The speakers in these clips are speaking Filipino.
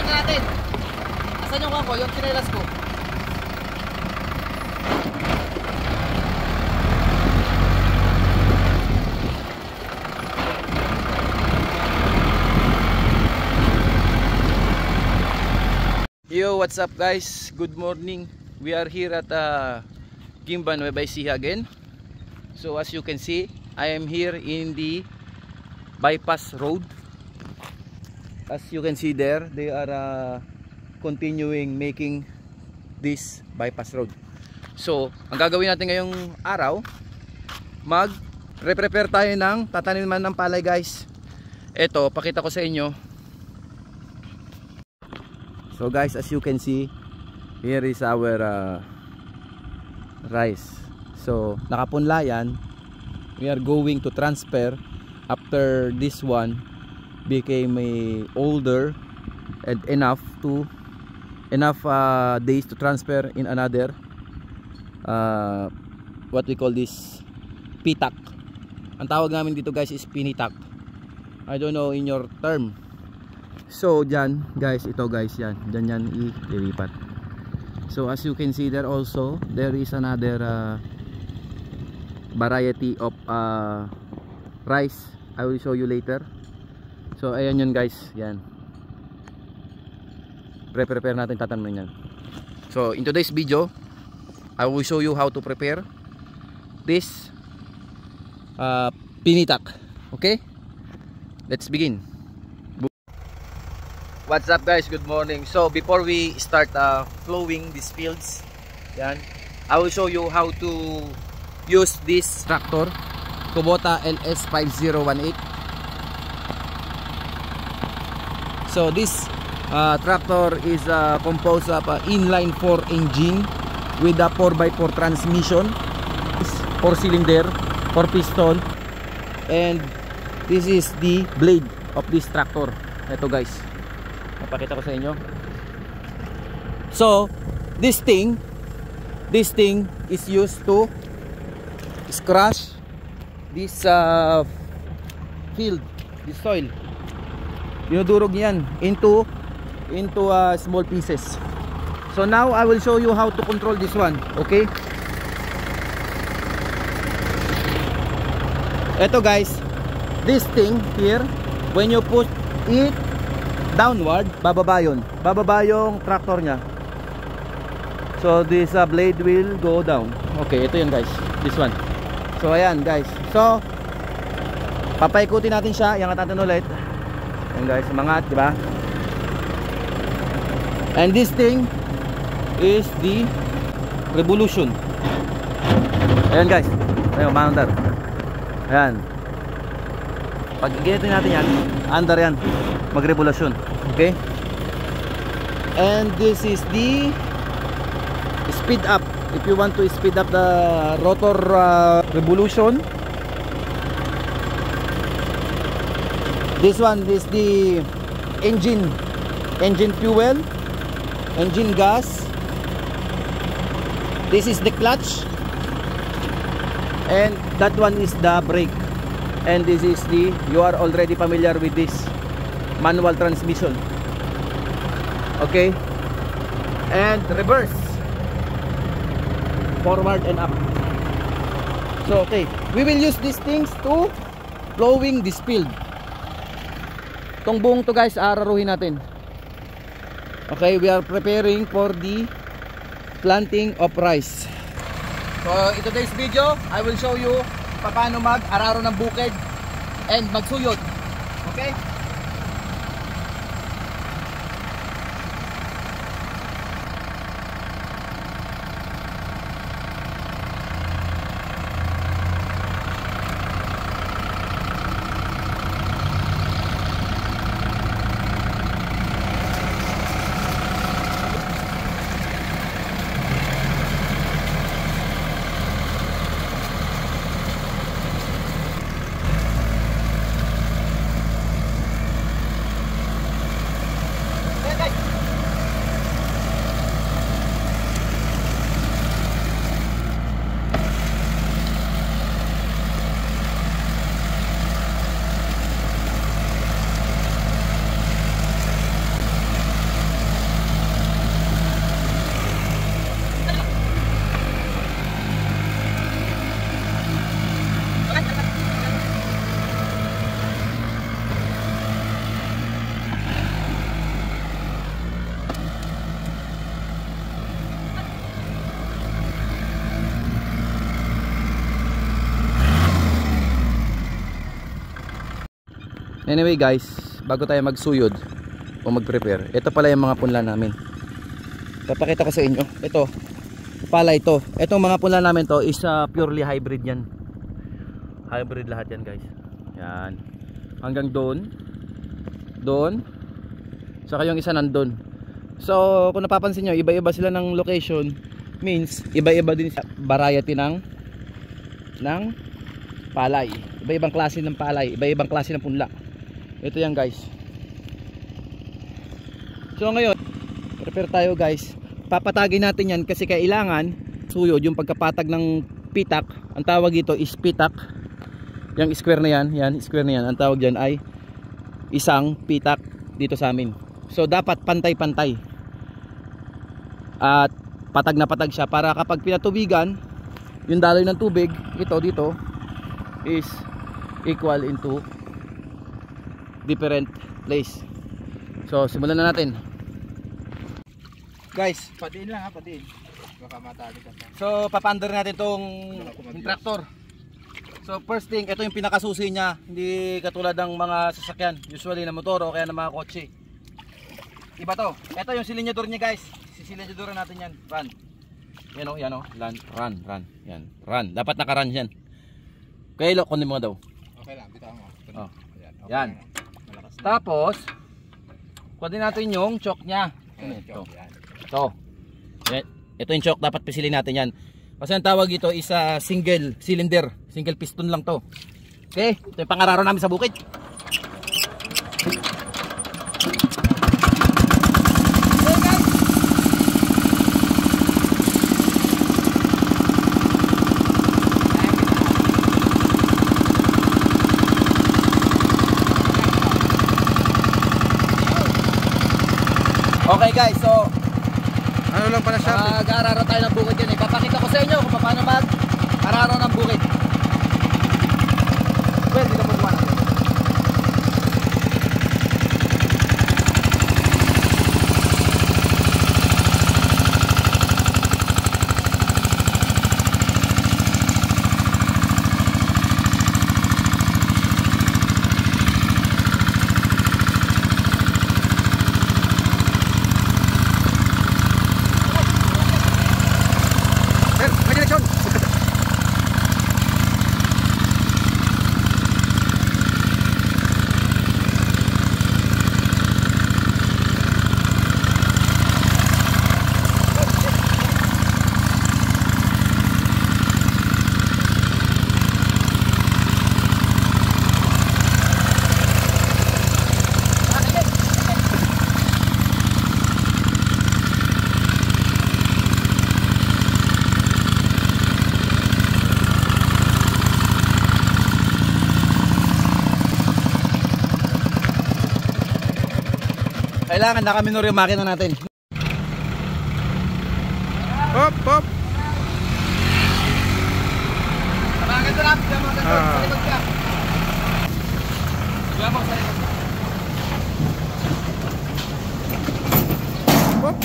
natin. Asan yung ako? Yung chinelas ko. Yo, what's up guys? Good morning. We are here at Gimban, Nueva Ecija again. So as you can see, I am here in the bypass road. As you can see there, they are continuing making this bypass road. So ang gagawin natin ngayong araw, mag-prepare tayo ng tataniman ng palay guys. Ito, pakita ko sa inyo. So guys, as you can see, here is our rice. So nakapunla yan. We are going to transfer after this one became older and enough days to transfer in another what we call this pitak. Ang tawag namin dito guys is pinitak. I don't know in your term. So dyan guys, ito guys, yan ililipat. So as you can see there also, there is another variety of rice. I will show you later. So ayan yun guys, yan. Prepare natin tatanin yan. So in today's video, I will show you how to prepare this pinitak. Okay? Let's begin. What's up guys? Good morning. So before we start plowing these fields, yan, I will show you how to use this tractor, Kubota LS5018. So this tractor is composed of inline 4 engine with a 4x4 transmission, 4 cylinder, 4 piston, and this is the blade of this tractor. Ito guys, napakita ko sa inyo. So this thing is used to scratch this field, this soil. Dinudurog yan into small pieces. So now I will show you how to control this one. Okay? Ito guys, this thing here, when you put it downward, bababa yun. Bababa yung tractor nya. So this blade will go down. Okay, ito yun guys, this one. So ayan guys, so papaikutin natin siya. Iangat natin ulit. Ayan guys, umangat, diba? And this thing is the revolution. Ayan guys, ayun, umangat. Ayan. Pag ginitin natin yan, under yan, mag-revolution. Okay? And this is the speed up. If you want to speed up the rotor revolution, this one is the engine fuel, engine gas. This is the clutch, and that one is the brake. And this is the, you are already familiar with this manual transmission. Okay, and reverse, forward and up. So okay, we will use these things to plowing this field. Itong buong to guys, araruhin natin. Okay, we are preparing for the planting of rice. So in today's video, I will show you paano mag-araro ng bukid and magsuyod. Okay? Anyway guys, bago tayo magsuyod o mag-prepare, ito pala yung mga punla namin. Papakita ko sa inyo. Ito, pala ito. Itong mga punla namin to is purely hybrid yan. Hybrid lahat yan guys. Yan. Hanggang doon. Doon. Saka yung isa nandun. So kung napapansin nyo, iba-iba sila ng location. Means iba-iba din sa variety ng palay. Iba-ibang klase ng palay, iba-ibang klase ng punla. Ito yan guys. So ngayon, prepare tayo guys. Papatagin natin yan kasi kailangan suyod yung pagkapatag ng pitak. Ang tawag dito is pitak. Yung square na yan, square na yan. Ang tawag dyan ay isang pitak dito sa amin. So dapat pantay-pantay. At patag na patag siya para kapag pinatubigan, yung daloy ng tubig, ito dito is equal into different place. So simulan na natin. Guys, Patiin lang ha, patiin. Baka matali ka pa. so papaandar natin tong tractor. So first thing, ito yung pinakasusi niya. Hindi katulad ng mga sasakyan, usually na motor o kaya ng mga kotse. Iba to. Ito yung silinyador niya guys. Sisilinyador natin yan. Run. Yan o, yan o. Run. Yan. Run. Dapat naka-run yan. Kaya ilo, kunin mo daw. Okay lang, bitaw mo. Oh. Ayan. Okay Yan. Malakas na. Tapos, kunin natin yung choke niya. Ayan, Ito. yan. Ito yung choke. Dapat pisilin natin yan. Kasi ang tawag ito is single cylinder. Single piston lang to. Okay. Ito yung pangararo namin sa bukid. Okay guys, so Ano lang pala siya? mag-araro tayo ng bukid yan. Ipapakita ko sa inyo kung paano mag-araro ng bukid. Pwede ka magawa natin. Sir, may direksyon! Kailangan nakaminor yung makina natin. Hop, hop! Tabagan ito lang. Diyan mo sa likod ka. Diyan mo sa likod ka. Hop!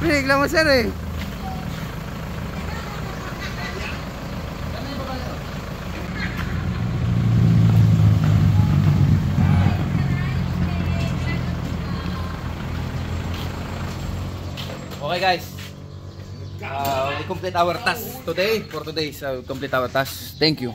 Pinigla mo sir eh. Okay guys, we complete our task today. For today, so we complete our task. Thank you.